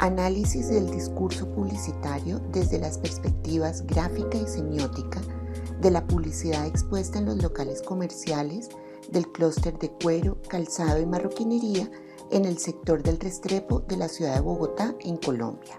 Análisis del discurso publicitario desde las perspectivas gráfica y semiótica de la publicidad expuesta en los locales comerciales del clúster de cuero, calzado y marroquinería en el sector del Restrepo de la ciudad de Bogotá, en Colombia.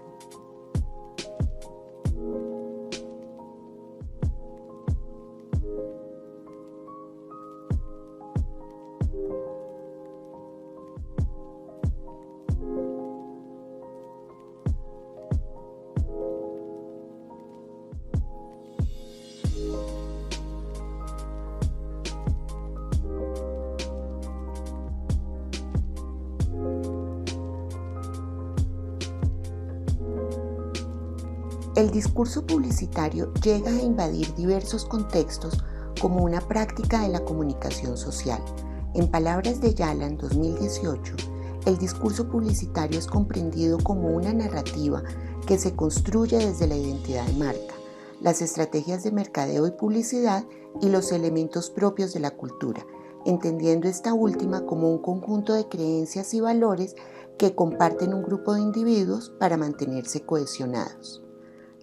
El discurso publicitario llega a invadir diversos contextos como una práctica de la comunicación social. En palabras de Yala en 2018, el discurso publicitario es comprendido como una narrativa que se construye desde la identidad de marca, las estrategias de mercadeo y publicidad y los elementos propios de la cultura, entendiendo esta última como un conjunto de creencias y valores que comparten un grupo de individuos para mantenerse cohesionados.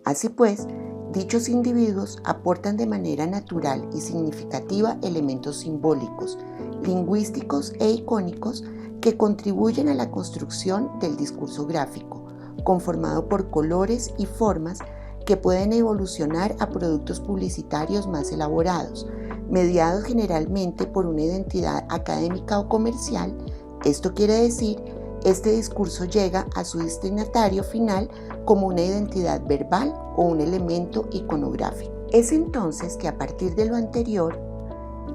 Así pues, dichos individuos aportan de manera natural y significativa elementos simbólicos, lingüísticos e icónicos que contribuyen a la construcción del discurso gráfico, conformado por colores y formas que pueden evolucionar a productos publicitarios más elaborados, mediados generalmente por una identidad académica o comercial. Esto quiere decir, este discurso llega a su destinatario final como una identidad verbal o un elemento iconográfico. Es entonces que a partir de lo anterior,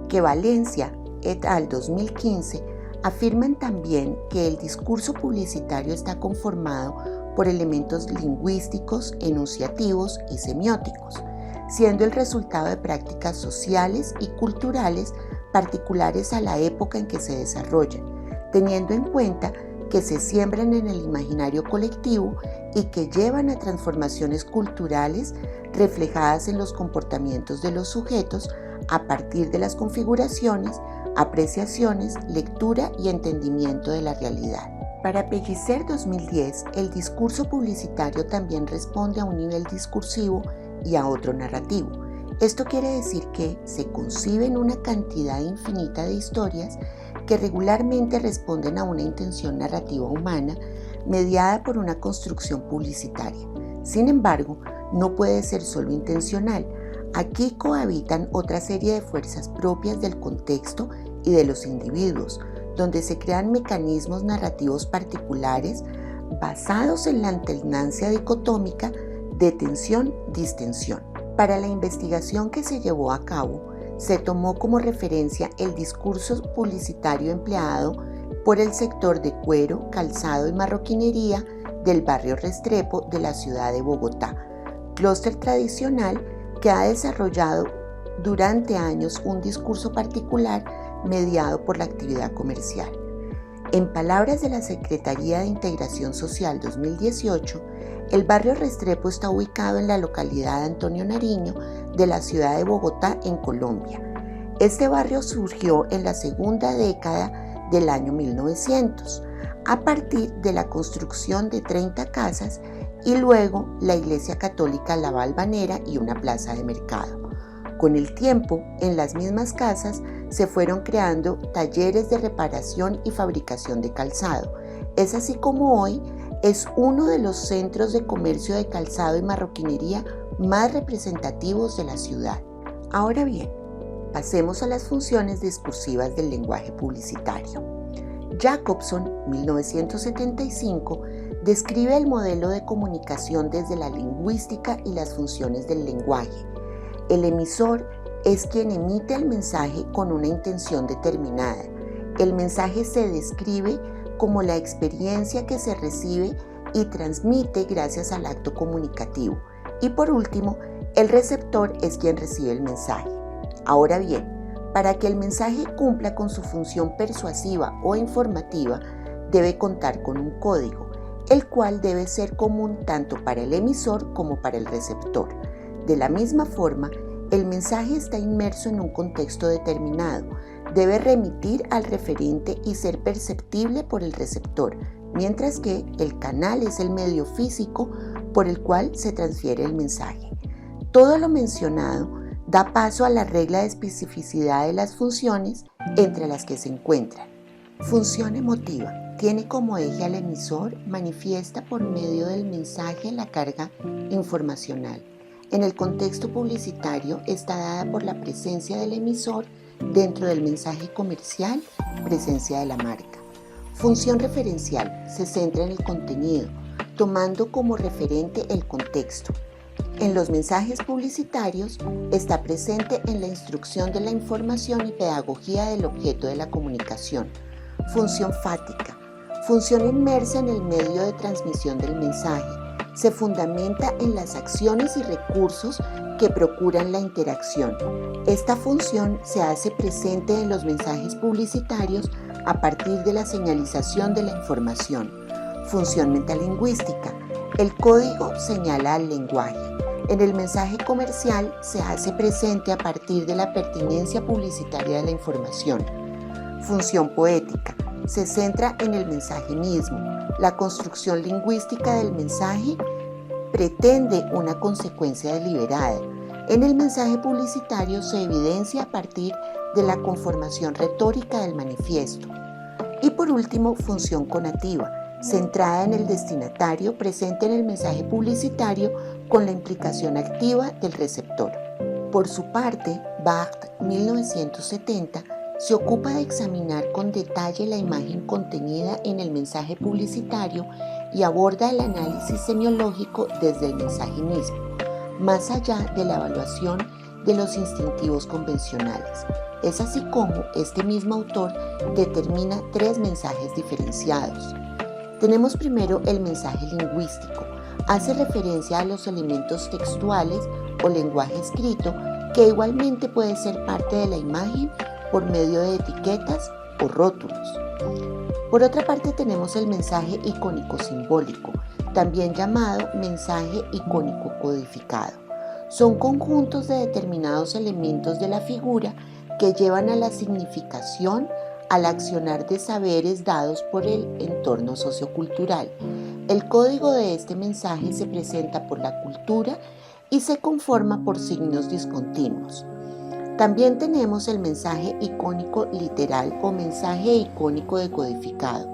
que Valencia et al. 2015 afirman también que el discurso publicitario está conformado por elementos lingüísticos, enunciativos y semióticos, siendo el resultado de prácticas sociales y culturales particulares a la época en que se desarrollan, teniendo en cuenta que se siembran en el imaginario colectivo y que llevan a transformaciones culturales reflejadas en los comportamientos de los sujetos a partir de las configuraciones, apreciaciones, lectura y entendimiento de la realidad. Para Pellicer 2010, el discurso publicitario también responde a un nivel discursivo y a otro narrativo. Esto quiere decir que se conciben una cantidad infinita de historias que regularmente responden a una intención narrativa humana mediada por una construcción publicitaria. Sin embargo, no puede ser solo intencional. Aquí cohabitan otra serie de fuerzas propias del contexto y de los individuos, donde se crean mecanismos narrativos particulares basados en la alternancia dicotómica de tensión-distensión. Para la investigación que se llevó a cabo, se tomó como referencia el discurso publicitario empleado por el sector de cuero, calzado y marroquinería del barrio Restrepo de la ciudad de Bogotá, clúster tradicional que ha desarrollado durante años un discurso particular mediado por la actividad comercial. En palabras de la Secretaría de Integración Social 2018, el barrio Restrepo está ubicado en la localidad de Antonio Nariño de la ciudad de Bogotá, en Colombia. Este barrio surgió en la segunda década del año 1900, a partir de la construcción de 30 casas y luego la Iglesia Católica La Valvanera y una plaza de mercado. Con el tiempo, en las mismas casas se fueron creando talleres de reparación y fabricación de calzado. Es así como hoy es uno de los centros de comercio de calzado y marroquinería más representativos de la ciudad. Ahora bien, pasemos a las funciones discursivas del lenguaje publicitario. Jacobson, 1975, describe el modelo de comunicación desde la lingüística y las funciones del lenguaje. El emisor es quien emite el mensaje con una intención determinada. El mensaje se describe como la experiencia que se recibe y transmite gracias al acto comunicativo. Y por último, el receptor es quien recibe el mensaje. Ahora bien, para que el mensaje cumpla con su función persuasiva o informativa, debe contar con un código, el cual debe ser común tanto para el emisor como para el receptor. De la misma forma, el mensaje está inmerso en un contexto determinado, debe remitir al referente y ser perceptible por el receptor, mientras que el canal es el medio físico por el cual se transfiere el mensaje. Todo lo mencionado da paso a la regla de especificidad de las funciones entre las que se encuentran. Función emotiva. Tiene como eje al emisor, manifiesta por medio del mensaje la carga informacional. En el contexto publicitario está dada por la presencia del emisor dentro del mensaje comercial, presencia de la marca. Función referencial. Se centra en el contenido, tomando como referente el contexto. En los mensajes publicitarios está presente en la instrucción de la información y pedagogía del objeto de la comunicación. Función fática. Función inmersa en el medio de transmisión del mensaje. Se fundamenta en las acciones y recursos que procuran la interacción. Esta función se hace presente en los mensajes publicitarios a partir de la señalización de la información. Función metalingüística. El código señala al lenguaje. En el mensaje comercial se hace presente a partir de la pertinencia publicitaria de la información. Función poética. Se centra en el mensaje mismo. La construcción lingüística del mensaje pretende una consecuencia deliberada. En el mensaje publicitario se evidencia a partir de la conformación retórica del manifiesto. Y por último, función conativa, centrada en el destinatario, presente en el mensaje publicitario con la implicación activa del receptor. Por su parte, Barthes, 1970, se ocupa de examinar con detalle la imagen contenida en el mensaje publicitario y aborda el análisis semiológico desde el mensaje mismo, más allá de la evaluación de los instintivos convencionales. Es así como este mismo autor determina tres mensajes diferenciados. Tenemos primero el mensaje lingüístico. Hace referencia a los elementos textuales o lenguaje escrito que igualmente puede ser parte de la imagen por medio de etiquetas o rótulos. Por otra parte tenemos el mensaje icónico simbólico, también llamado mensaje icónico codificado. Son conjuntos de determinados elementos de la figura que llevan a la significación al accionar de saberes dados por el entorno sociocultural. El código de este mensaje se presenta por la cultura y se conforma por signos discontinuos. También tenemos el mensaje icónico literal o mensaje icónico decodificado.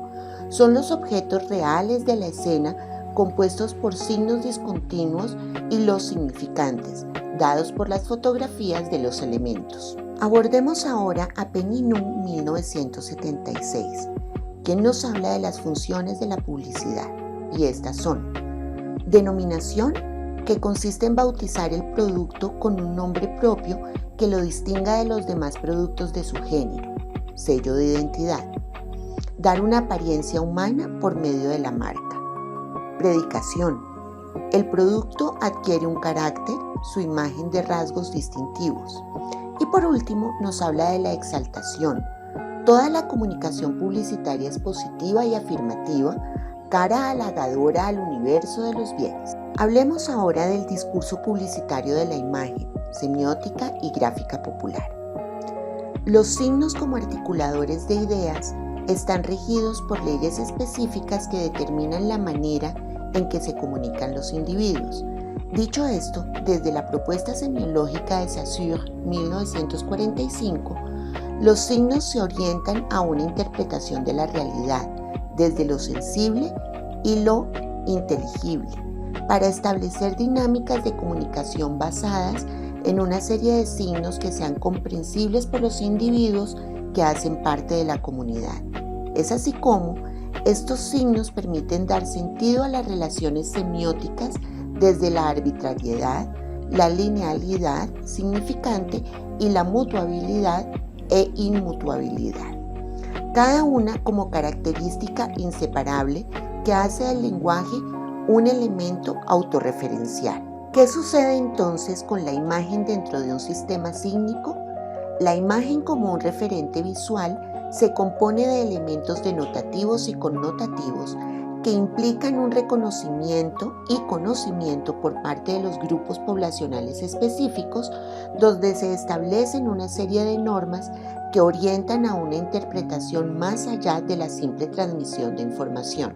Son los objetos reales de la escena compuestos por signos discontinuos y los significantes, dados por las fotografías de los elementos. Abordemos ahora a Peninú, 1976, quien nos habla de las funciones de la publicidad, y estas son: denominación, que consiste en bautizar el producto con un nombre propio que lo distinga de los demás productos de su género, sello de identidad. Dar una apariencia humana por medio de la marca. Predicación. El producto adquiere un carácter, su imagen de rasgos distintivos. Y por último, nos habla de la exaltación. Toda la comunicación publicitaria es positiva y afirmativa, cara halagadora al universo de los bienes. Hablemos ahora del discurso publicitario de la imagen, semiótica y gráfica popular. Los signos como articuladores de ideas están regidos por leyes específicas que determinan la manera en que se comunican los individuos. Dicho esto, desde la propuesta semiológica de Saussure, 1945, los signos se orientan a una interpretación de la realidad desde lo sensible y lo inteligible, para establecer dinámicas de comunicación basadas en una serie de signos que sean comprensibles por los individuos que hacen parte de la comunidad. Es así como estos signos permiten dar sentido a las relaciones semióticas desde la arbitrariedad, la linealidad significante y la mutuabilidad e inmutuabilidad, cada una como característica inseparable que hace del lenguaje un elemento autorreferencial. ¿Qué sucede entonces con la imagen dentro de un sistema sígnico? La imagen como un referente visual se compone de elementos denotativos y connotativos que implican un reconocimiento y conocimiento por parte de los grupos poblacionales específicos, donde se establecen una serie de normas que orientan a una interpretación más allá de la simple transmisión de información.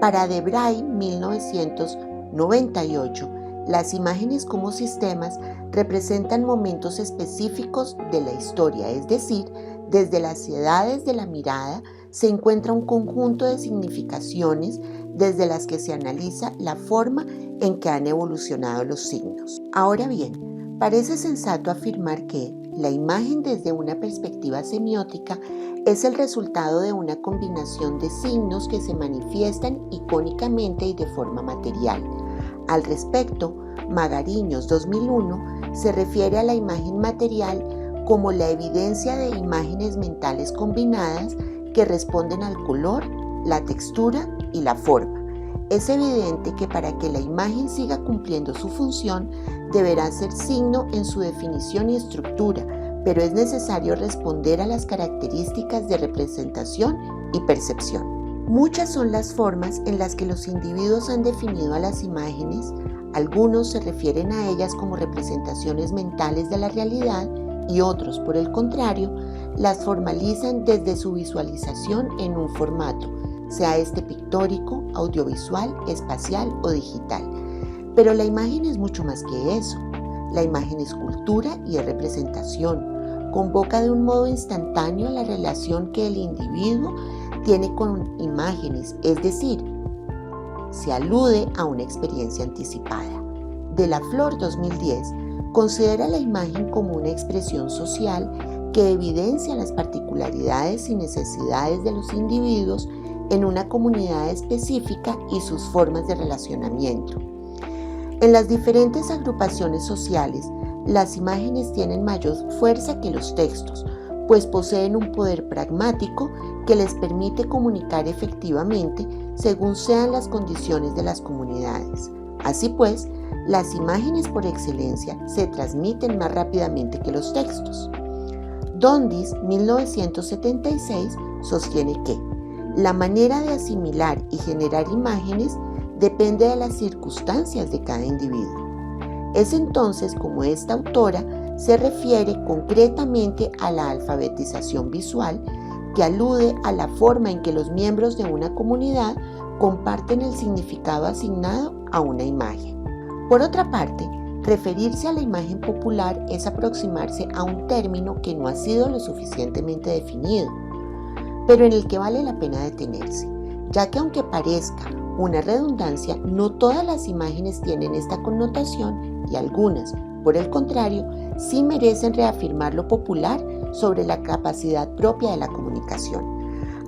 Para Debray, 1998, las imágenes como sistemas representan momentos específicos de la historia, es decir, desde las edades de la mirada se encuentra un conjunto de significaciones desde las que se analiza la forma en que han evolucionado los signos. Ahora bien, parece sensato afirmar que la imagen desde una perspectiva semiótica es el resultado de una combinación de signos que se manifiestan icónicamente y de forma material. Al respecto, Magariños 2001 se refiere a la imagen material como la evidencia de imágenes mentales combinadas que responden al color, la textura y la forma. Es evidente que para que la imagen siga cumpliendo su función, deberá ser signo en su definición y estructura, pero es necesario responder a las características de representación y percepción. Muchas son las formas en las que los individuos han definido a las imágenes. Algunos se refieren a ellas como representaciones mentales de la realidad y otros, por el contrario, las formalizan desde su visualización en un formato, sea este pictórico, audiovisual, espacial o digital. Pero la imagen es mucho más que eso. La imagen es cultura y es representación. Convoca de un modo instantáneo la relación que el individuo tiene con imágenes, es decir, se alude a una experiencia anticipada. De la Flor 2010 considera la imagen como una expresión social que evidencia las particularidades y necesidades de los individuos en una comunidad específica y sus formas de relacionamiento. En las diferentes agrupaciones sociales, las imágenes tienen mayor fuerza que los textos, pues poseen un poder pragmático que les permite comunicar efectivamente según sean las condiciones de las comunidades. Así pues, las imágenes por excelencia se transmiten más rápidamente que los textos. Dondis, 1976, sostiene que la manera de asimilar y generar imágenes depende de las circunstancias de cada individuo. Es entonces como esta autora se refiere concretamente a la alfabetización visual, que alude a la forma en que los miembros de una comunidad comparten el significado asignado a una imagen. Por otra parte, referirse a la imagen popular es aproximarse a un término que no ha sido lo suficientemente definido, pero en el que vale la pena detenerse, ya que aunque parezca una redundancia, no todas las imágenes tienen esta connotación y algunas, por el contrario, sí merecen reafirmar lo popular sobre la capacidad propia de la comunicación.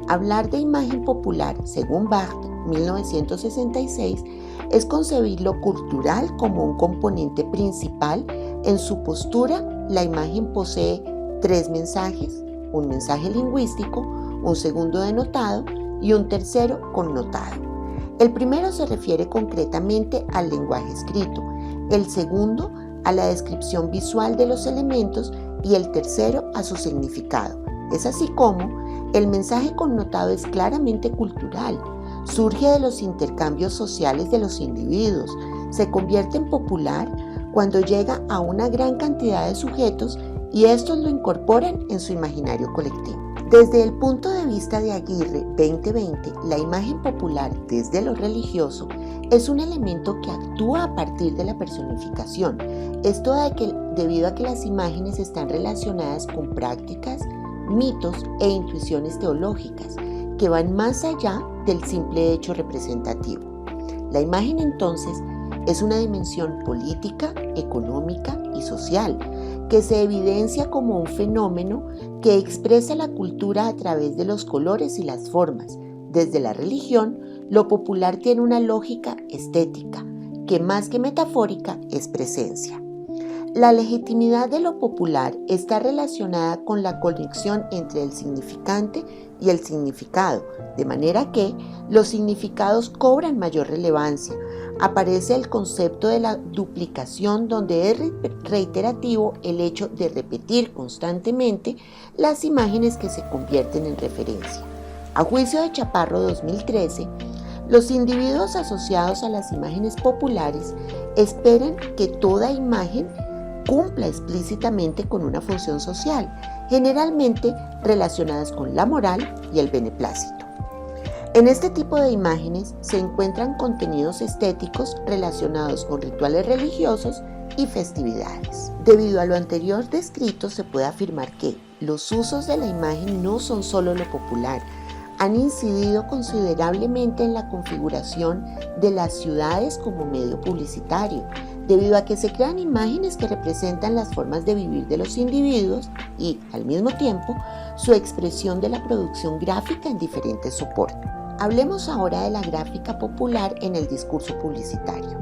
Hablar de imagen popular, según Barthes, 1966, es concebir lo cultural como un componente principal. En su postura, la imagen posee tres mensajes: un mensaje lingüístico, un segundo denotado y un tercero connotado. El primero se refiere concretamente al lenguaje escrito, el segundo a la descripción visual de los elementos y el tercero a su significado. Es así como el mensaje connotado es claramente cultural, surge de los intercambios sociales de los individuos, se convierte en popular cuando llega a una gran cantidad de sujetos y estos lo incorporan en su imaginario colectivo. Desde el punto de vista de Aguirre 2020, la imagen popular desde lo religioso es un elemento que actúa a partir de la personificación. Esto debido a que las imágenes están relacionadas con prácticas, mitos e intuiciones teológicas que van más allá del simple hecho representativo. La imagen entonces es una dimensión política, económica y social que se evidencia como un fenómeno que expresa la cultura a través de los colores y las formas. Desde la religión, lo popular tiene una lógica estética, que más que metafórica es presencia. La legitimidad de lo popular está relacionada con la conexión entre el significante y el significado, de manera que los significados cobran mayor relevancia. Aparece el concepto de la duplicación, donde es reiterativo el hecho de repetir constantemente las imágenes que se convierten en referencia. A juicio de Chaparro 2013, los individuos asociados a las imágenes populares esperan que toda imagen cumpla explícitamente con una función social, generalmente relacionadas con la moral y el beneplácito. En este tipo de imágenes se encuentran contenidos estéticos relacionados con rituales religiosos y festividades. Debido a lo anterior descrito, se puede afirmar que los usos de la imagen no son solo lo popular, han incidido considerablemente en la configuración de las ciudades como medio publicitario, debido a que se crean imágenes que representan las formas de vivir de los individuos y, al mismo tiempo, su expresión de la producción gráfica en diferentes soportes. Hablemos ahora de la gráfica popular en el discurso publicitario.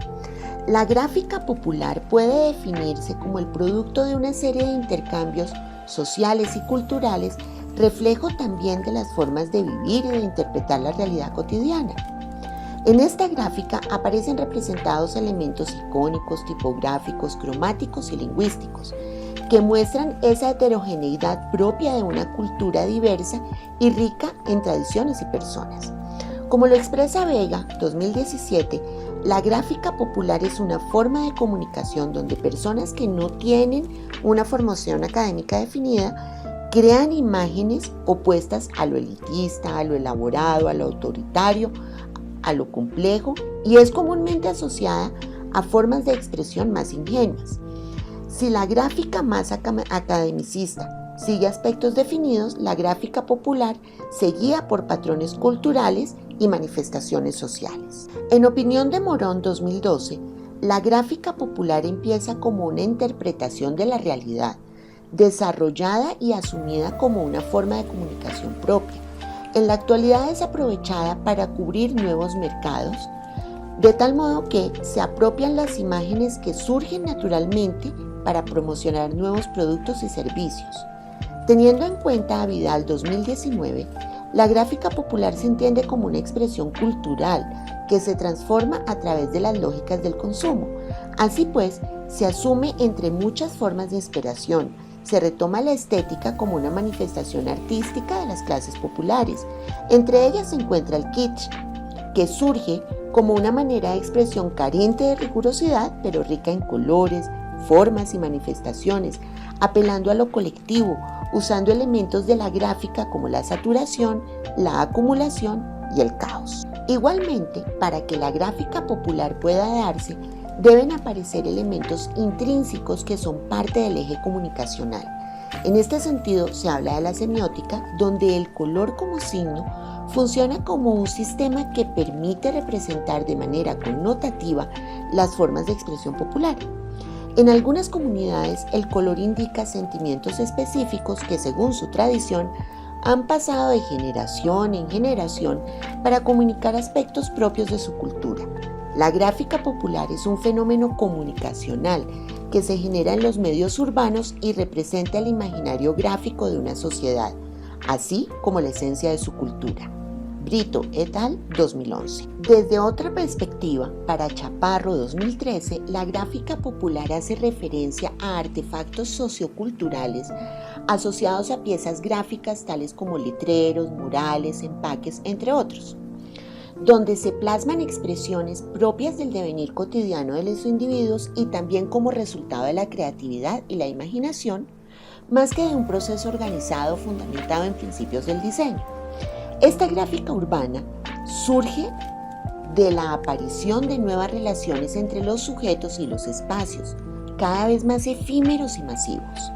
La gráfica popular puede definirse como el producto de una serie de intercambios sociales y culturales, reflejo también de las formas de vivir y de interpretar la realidad cotidiana. En esta gráfica aparecen representados elementos icónicos, tipográficos, cromáticos y lingüísticos, que muestran esa heterogeneidad propia de una cultura diversa y rica en tradiciones y personas. Como lo expresa Vega, 2017, la gráfica popular es una forma de comunicación donde personas que no tienen una formación académica definida crean imágenes opuestas a lo elitista, a lo elaborado, a lo autoritario, a lo complejo, y es comúnmente asociada a formas de expresión más ingenuas. Si la gráfica más academicista sigue aspectos definidos, la gráfica popular se guía por patrones culturales y manifestaciones sociales. En opinión de Morón, 2012, la gráfica popular empieza como una interpretación de la realidad, desarrollada y asumida como una forma de comunicación propia. En la actualidad es aprovechada para cubrir nuevos mercados, de tal modo que se apropian las imágenes que surgen naturalmente para promocionar nuevos productos y servicios. Teniendo en cuenta a Vidal 2019, la gráfica popular se entiende como una expresión cultural que se transforma a través de las lógicas del consumo. Así pues, se asume entre muchas formas de inspiración. Se retoma la estética como una manifestación artística de las clases populares. Entre ellas se encuentra el kitsch, que surge como una manera de expresión carente de rigurosidad, pero rica en colores, formas y manifestaciones, apelando a lo colectivo, usando elementos de la gráfica como la saturación, la acumulación y el caos. Igualmente, para que la gráfica popular pueda darse, deben aparecer elementos intrínsecos que son parte del eje comunicacional. En este sentido, se habla de la semiótica, donde el color como signo funciona como un sistema que permite representar de manera connotativa las formas de expresión popular. En algunas comunidades, el color indica sentimientos específicos que, según su tradición, han pasado de generación en generación para comunicar aspectos propios de su cultura. La gráfica popular es un fenómeno comunicacional que se genera en los medios urbanos y representa el imaginario gráfico de una sociedad, así como la esencia de su cultura. Brito et al. 2011. Desde otra perspectiva, para Chaparro 2013, la gráfica popular hace referencia a artefactos socioculturales asociados a piezas gráficas tales como letreros, murales, empaques, entre otros, donde se plasman expresiones propias del devenir cotidiano de los individuos y también como resultado de la creatividad y la imaginación, más que de un proceso organizado fundamentado en principios del diseño. Esta gráfica urbana surge de la aparición de nuevas relaciones entre los sujetos y los espacios, cada vez más efímeros y masivos.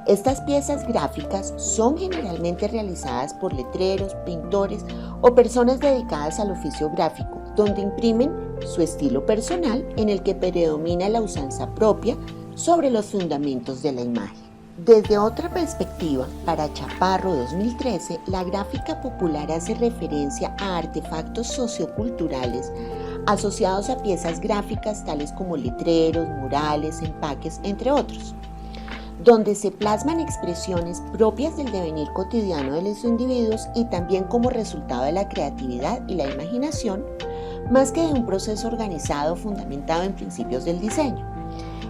Estas piezas gráficas son generalmente realizadas por letreros, pintores o personas dedicadas al oficio gráfico, donde imprimen su estilo personal en el que predomina la usanza propia sobre los fundamentos de la imagen. Desde otra perspectiva, para Chaparro 2013, la gráfica popular hace referencia a artefactos socioculturales asociados a piezas gráficas tales como letreros, murales, empaques, entre otros, donde se plasman expresiones propias del devenir cotidiano de los individuos y también como resultado de la creatividad y la imaginación, más que de un proceso organizado fundamentado en principios del diseño.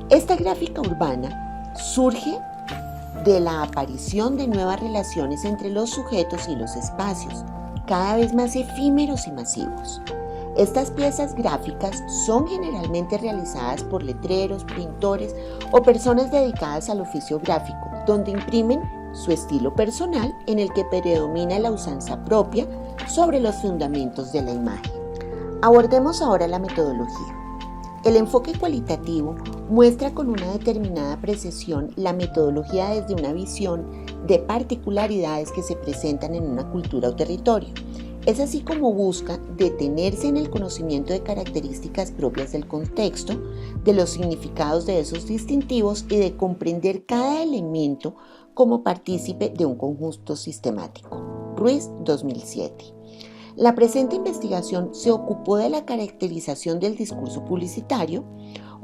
Esta gráfica urbana surge de la aparición de nuevas relaciones entre los sujetos y los espacios, cada vez más efímeros y masivos. Estas piezas gráficas son generalmente realizadas por letreros, pintores o personas dedicadas al oficio gráfico, donde imprimen su estilo personal en el que predomina la usanza propia sobre los fundamentos de la imagen. Abordemos ahora la metodología. El enfoque cualitativo muestra con una determinada precisión la metodología desde una visión de particularidades que se presentan en una cultura o territorio. Es así como busca detenerse en el conocimiento de características propias del contexto, de los significados de esos distintivos y de comprender cada elemento como partícipe de un conjunto sistemático. Ruiz, 2007. La presente investigación se ocupó de la caracterización del discurso publicitario,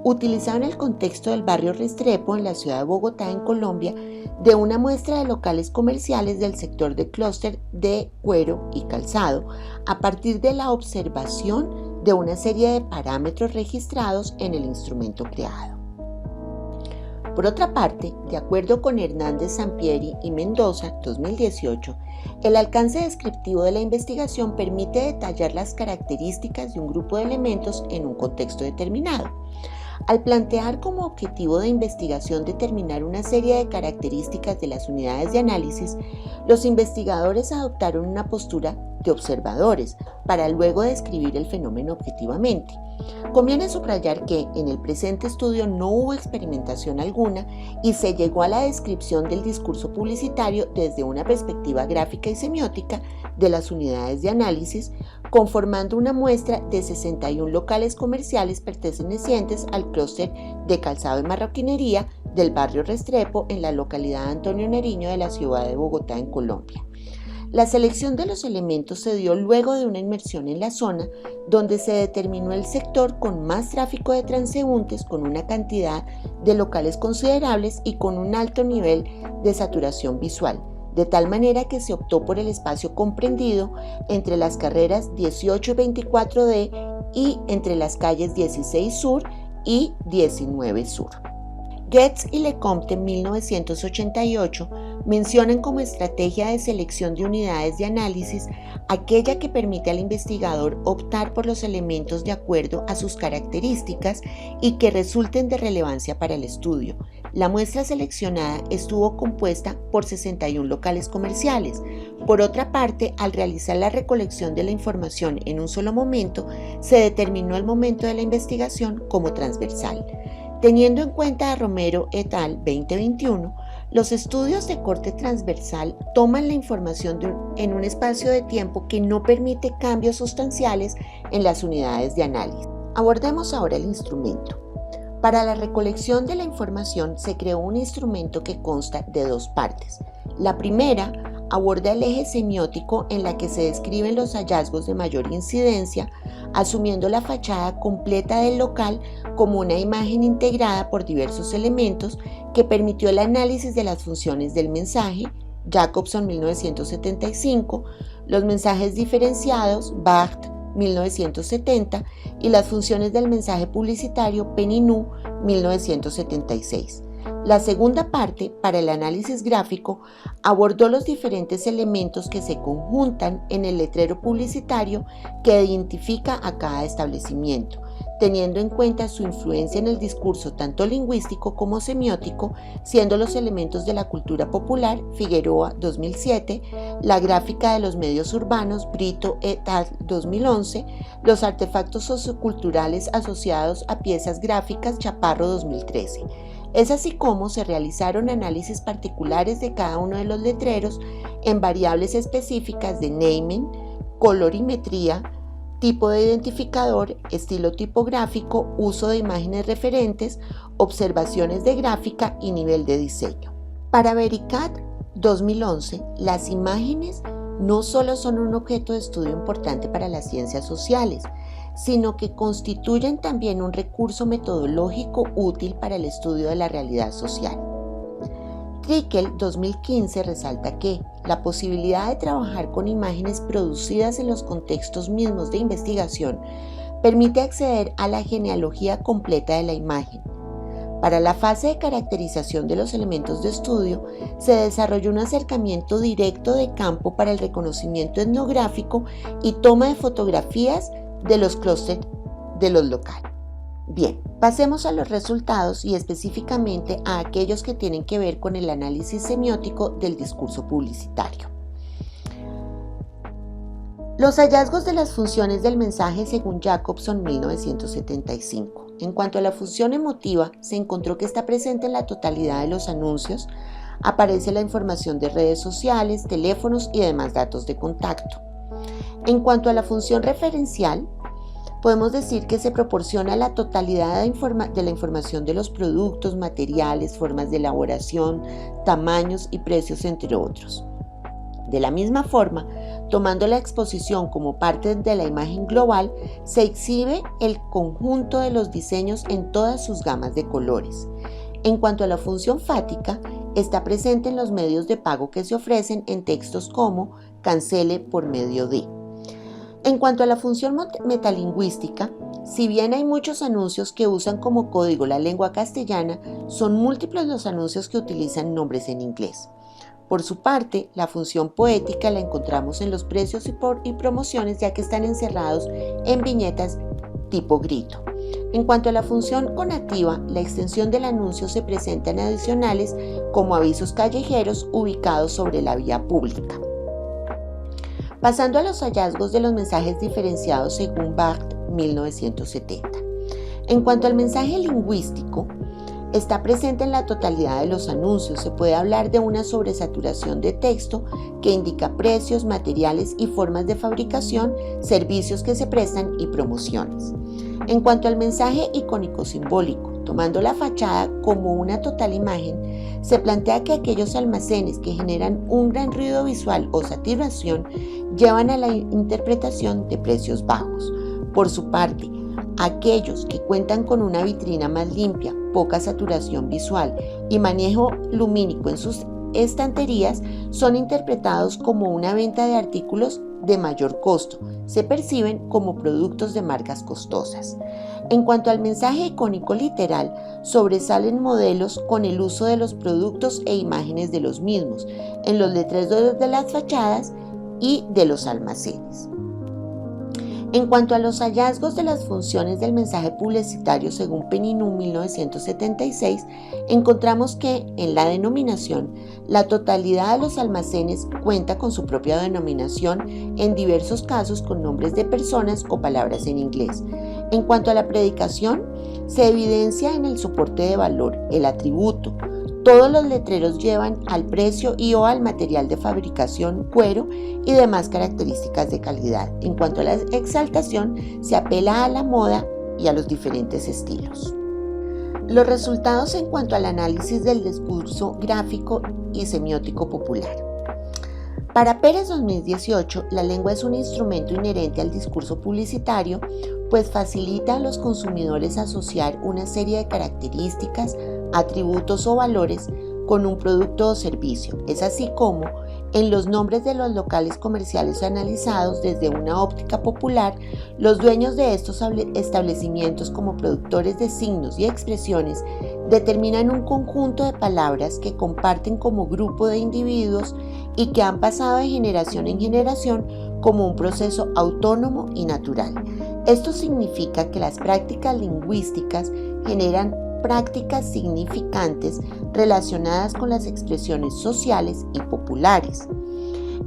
utilizado en el contexto del barrio Restrepo en la ciudad de Bogotá, en Colombia, de una muestra de locales comerciales del sector de clúster de cuero y calzado, a partir de la observación de una serie de parámetros registrados en el instrumento creado. Por otra parte, de acuerdo con Hernández Sampieri y Mendoza, 2018, el alcance descriptivo de la investigación permite detallar las características de un grupo de elementos en un contexto determinado. Al plantear como objetivo de investigación determinar una serie de características de las unidades de análisis, los investigadores adoptaron una postura de observadores para luego describir el fenómeno objetivamente. Conviene subrayar que en el presente estudio no hubo experimentación alguna y se llegó a la descripción del discurso publicitario desde una perspectiva gráfica y semiótica de las unidades de análisis, conformando una muestra de 61 locales comerciales pertenecientes al clúster de calzado y marroquinería del barrio Restrepo en la localidad de Antonio Nariño de la ciudad de Bogotá, en Colombia. La selección de los elementos se dio luego de una inmersión en la zona, donde se determinó el sector con más tráfico de transeúntes, con una cantidad de locales considerables y con un alto nivel de saturación visual, de tal manera que se optó por el espacio comprendido entre las carreras 18 y 24D y entre las calles 16 Sur y 19 Sur. Goetz y Lecomte, en 1988, mencionan como estrategia de selección de unidades de análisis aquella que permite al investigador optar por los elementos de acuerdo a sus características y que resulten de relevancia para el estudio. La muestra seleccionada estuvo compuesta por 61 locales comerciales. Por otra parte, al realizar la recolección de la información en un solo momento, se determinó el momento de la investigación como transversal. Teniendo en cuenta a Romero et al. 2021, los estudios de corte transversal toman la información en un espacio de tiempo que no permite cambios sustanciales en las unidades de análisis. Abordemos ahora el instrumento. Para la recolección de la información se creó un instrumento que consta de dos partes. La primera aborda el eje semiótico en la que se describen los hallazgos de mayor incidencia, asumiendo la fachada completa del local como una imagen integrada por diversos elementos que permitió el análisis de las funciones del mensaje, Jacobson 1975, los mensajes diferenciados, Barthes 1970 y las funciones del mensaje publicitario, Peninou 1976. La segunda parte, para el análisis gráfico, abordó los diferentes elementos que se conjuntan en el letrero publicitario que identifica a cada establecimiento, teniendo en cuenta su influencia en el discurso tanto lingüístico como semiótico, siendo los elementos de la cultura popular, Figueroa 2007, la gráfica de los medios urbanos, Brito et al. 2011, los artefactos socioculturales asociados a piezas gráficas, Chaparro 2013. Es así como se realizaron análisis particulares de cada uno de los letreros en variables específicas de naming, colorimetría, tipo de identificador, estilo tipográfico, uso de imágenes referentes, observaciones de gráfica y nivel de diseño. Para Vericat 2011, las imágenes no solo son un objeto de estudio importante para las ciencias sociales, sino que constituyen también un recurso metodológico útil para el estudio de la realidad social. Trickel 2015 resalta que la posibilidad de trabajar con imágenes producidas en los contextos mismos de investigación permite acceder a la genealogía completa de la imagen. Para la fase de caracterización de los elementos de estudio, se desarrolló un acercamiento directo de campo para el reconocimiento etnográfico y toma de fotografías de los clústeres de los locales. Bien, pasemos a los resultados y específicamente a aquellos que tienen que ver con el análisis semiótico del discurso publicitario. Los hallazgos de las funciones del mensaje según Jacobson 1975. En cuanto a la función emotiva, se encontró que está presente en la totalidad de los anuncios. Aparece la información de redes sociales, teléfonos y demás datos de contacto. En cuanto a la función referencial, podemos decir que se proporciona la totalidad de la información de los productos, materiales, formas de elaboración, tamaños y precios, entre otros. De la misma forma, tomando la exposición como parte de la imagen global, se exhibe el conjunto de los diseños en todas sus gamas de colores. En cuanto a la función fática, está presente en los medios de pago que se ofrecen en textos como cancele por medio de. En cuanto a la función metalingüística, si bien hay muchos anuncios que usan como código la lengua castellana, son múltiples los anuncios que utilizan nombres en inglés. Por su parte, la función poética la encontramos en los precios y promociones, ya que están encerrados en viñetas tipo grito. En cuanto a la función conativa, la extensión del anuncio se presenta en adicionales como avisos callejeros ubicados sobre la vía pública. Pasando a los hallazgos de los mensajes diferenciados según Barthes 1970. En cuanto al mensaje lingüístico, está presente en la totalidad de los anuncios. Se puede hablar de una sobresaturación de texto que indica precios, materiales y formas de fabricación, servicios que se prestan y promociones. En cuanto al mensaje icónico simbólico, tomando la fachada como una total imagen, se plantea que aquellos almacenes que generan un gran ruido visual o saturación llevan a la interpretación de precios bajos. Por su parte, aquellos que cuentan con una vitrina más limpia, poca saturación visual y manejo lumínico en sus estanterías son interpretados como una venta de artículos de mayor costo. Se perciben como productos de marcas costosas. En cuanto al mensaje icónico literal, sobresalen modelos con el uso de los productos e imágenes de los mismos en los letreros de las fachadas y de los almacenes. En cuanto a los hallazgos de las funciones del mensaje publicitario según Peninú 1976, encontramos que en la denominación, la totalidad de los almacenes cuenta con su propia denominación, en diversos casos con nombres de personas o palabras en inglés. En cuanto a la predicación, se evidencia en el soporte de valor, el atributo. Todos los letreros llevan al precio y o al material de fabricación, cuero y demás características de calidad. En cuanto a la exaltación, se apela a la moda y a los diferentes estilos. Los resultados en cuanto al análisis del discurso gráfico y semiótico popular. Para Pérez 2018, la lengua es un instrumento inherente al discurso publicitario, pues facilita a los consumidores asociar una serie de características, atributos o valores con un producto o servicio. Es así como, en los nombres de los locales comerciales analizados desde una óptica popular, los dueños de estos establecimientos como productores de signos y expresiones determinan un conjunto de palabras que comparten como grupo de individuos y que han pasado de generación en generación como un proceso autónomo y natural. Esto significa que las prácticas lingüísticas generan prácticas significantes relacionadas con las expresiones sociales y populares.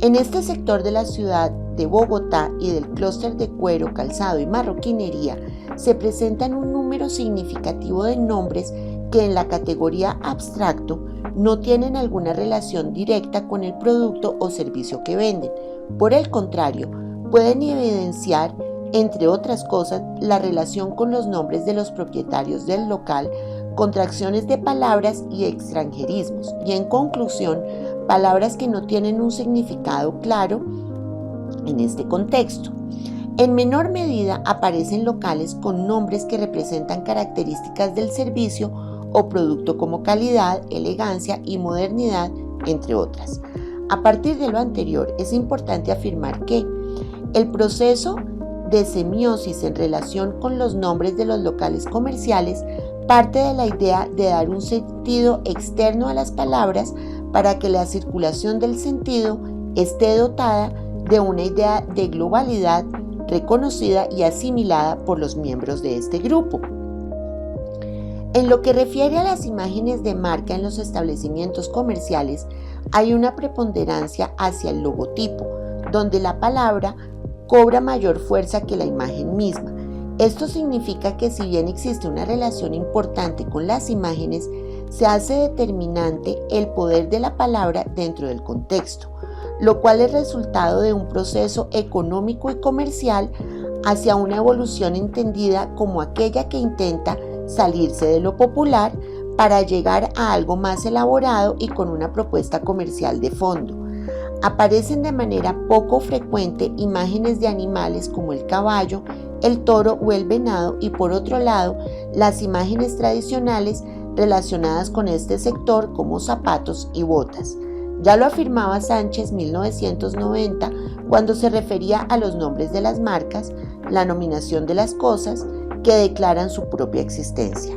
En este sector de la ciudad de Bogotá y del clúster de cuero, calzado y marroquinería se presentan un número significativo de nombres que en la categoría abstracto no tienen alguna relación directa con el producto o servicio que venden. Por el contrario, pueden evidenciar, entre otras cosas, la relación con los nombres de los propietarios del local, contracciones de palabras y extranjerismos, y en conclusión, palabras que no tienen un significado claro en este contexto. En menor medida aparecen locales con nombres que representan características del servicio o producto como calidad, elegancia y modernidad, entre otras. A partir de lo anterior, es importante afirmar que el proceso de semiosis en relación con los nombres de los locales comerciales parte de la idea de dar un sentido externo a las palabras para que la circulación del sentido esté dotada de una idea de globalidad reconocida y asimilada por los miembros de este grupo. En lo que refiere a las imágenes de marca en los establecimientos comerciales, hay una preponderancia hacia el logotipo, donde la palabra cobra mayor fuerza que la imagen misma. Esto significa que si bien existe una relación importante con las imágenes, se hace determinante el poder de la palabra dentro del contexto, lo cual es resultado de un proceso económico y comercial hacia una evolución entendida como aquella que intenta salirse de lo popular para llegar a algo más elaborado y con una propuesta comercial de fondo. Aparecen de manera poco frecuente imágenes de animales como el caballo, el toro o el venado, y por otro lado, las imágenes tradicionales relacionadas con este sector como zapatos y botas. Ya lo afirmaba Sánchez 1990 cuando se refería a los nombres de las marcas, la nominación de las cosas que declaran su propia existencia.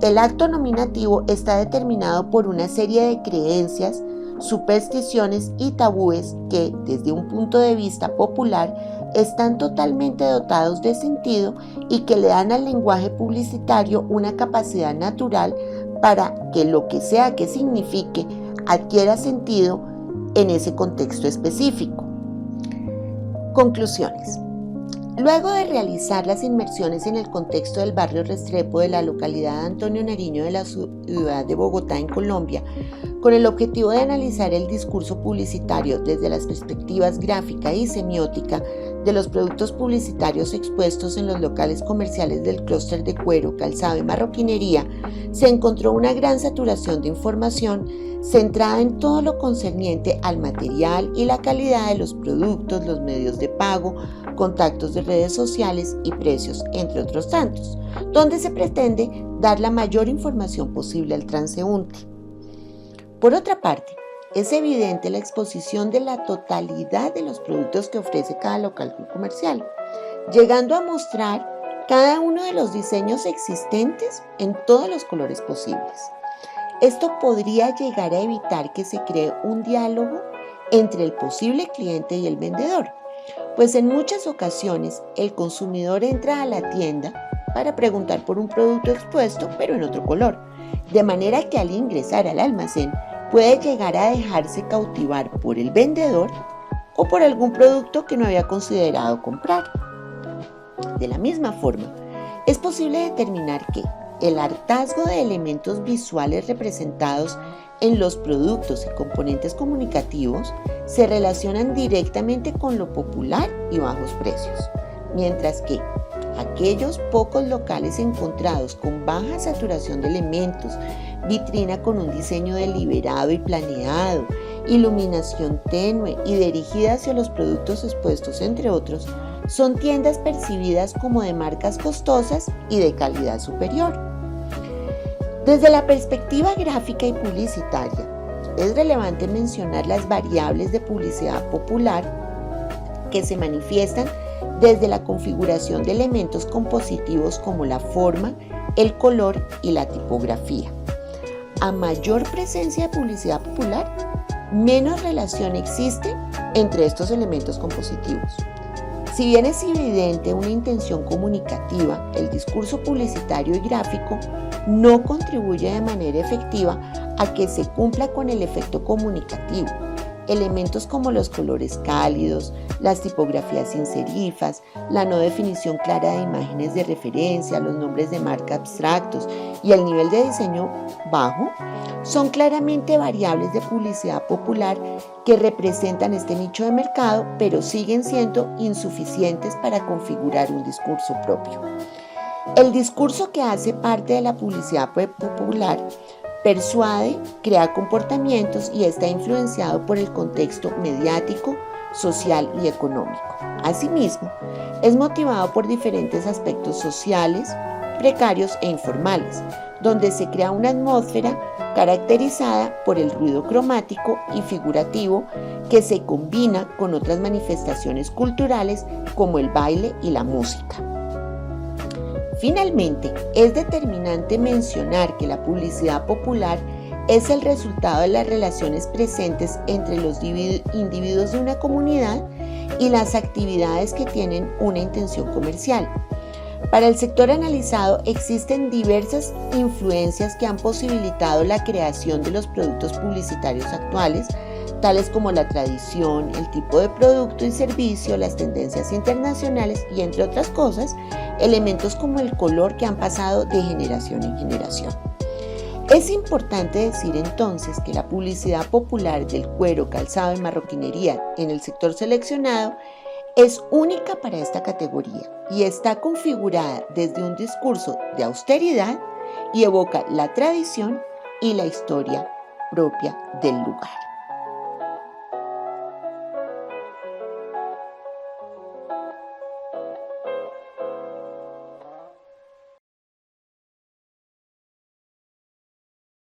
El acto nominativo está determinado por una serie de creencias, supersticiones y tabúes que, desde un punto de vista popular, están totalmente dotados de sentido y que le dan al lenguaje publicitario una capacidad natural para que lo que sea que signifique adquiera sentido en ese contexto específico. Conclusiones. Luego de realizar las inmersiones en el contexto del barrio Restrepo de la localidad de Antonio Nariño de la ciudad de Bogotá, en Colombia, con el objetivo de analizar el discurso publicitario desde las perspectivas gráfica y semiótica de los productos publicitarios expuestos en los locales comerciales del clúster de cuero, calzado y marroquinería, se encontró una gran saturación de información centrada en todo lo concerniente al material y la calidad de los productos, los medios de pago, contactos de redes sociales y precios, entre otros tantos, donde se pretende dar la mayor información posible al transeúnte. Por otra parte, es evidente la exposición de la totalidad de los productos que ofrece cada local comercial, llegando a mostrar cada uno de los diseños existentes en todos los colores posibles. Esto podría llegar a evitar que se cree un diálogo entre el posible cliente y el vendedor, pues en muchas ocasiones el consumidor entra a la tienda para preguntar por un producto expuesto pero en otro color, de manera que al ingresar al almacén puede llegar a dejarse cautivar por el vendedor o por algún producto que no había considerado comprar. De la misma forma, es posible determinar que el hartazgo de elementos visuales representados en los productos y componentes comunicativos se relacionan directamente con lo popular y bajos precios, mientras que aquellos pocos locales encontrados con baja saturación de elementos, vitrina con un diseño deliberado y planeado, iluminación tenue y dirigida hacia los productos expuestos, entre otros, son tiendas percibidas como de marcas costosas y de calidad superior. Desde la perspectiva gráfica y publicitaria, es relevante mencionar las variables de publicidad popular que se manifiestan desde la configuración de elementos compositivos como la forma, el color y la tipografía. A mayor presencia de publicidad popular, menos relación existe entre estos elementos compositivos. Si bien es evidente una intención comunicativa, el discurso publicitario y gráfico no contribuye de manera efectiva a que se cumpla con el efecto comunicativo. Elementos como los colores cálidos, las tipografías sin serifas, la no definición clara de imágenes de referencia, los nombres de marca abstractos y el nivel de diseño bajo son claramente variables de publicidad popular que representan este nicho de mercado, pero siguen siendo insuficientes para configurar un discurso propio. El discurso que hace parte de la publicidad popular persuade, crea comportamientos y está influenciado por el contexto mediático, social y económico. Asimismo, es motivado por diferentes aspectos sociales, precarios e informales, donde se crea una atmósfera caracterizada por el ruido cromático y figurativo que se combina con otras manifestaciones culturales como el baile y la música. Finalmente, es determinante mencionar que la publicidad popular es el resultado de las relaciones presentes entre los individuos de una comunidad y las actividades que tienen una intención comercial. Para el sector analizado existen diversas influencias que han posibilitado la creación de los productos publicitarios actuales, tales como la tradición, el tipo de producto y servicio, las tendencias internacionales y, entre otras cosas, elementos como el color que han pasado de generación en generación. Es importante decir entonces que la publicidad popular del cuero, calzado y marroquinería en el sector seleccionado es única para esta categoría y está configurada desde un discurso de austeridad y evoca la tradición y la historia propia del lugar.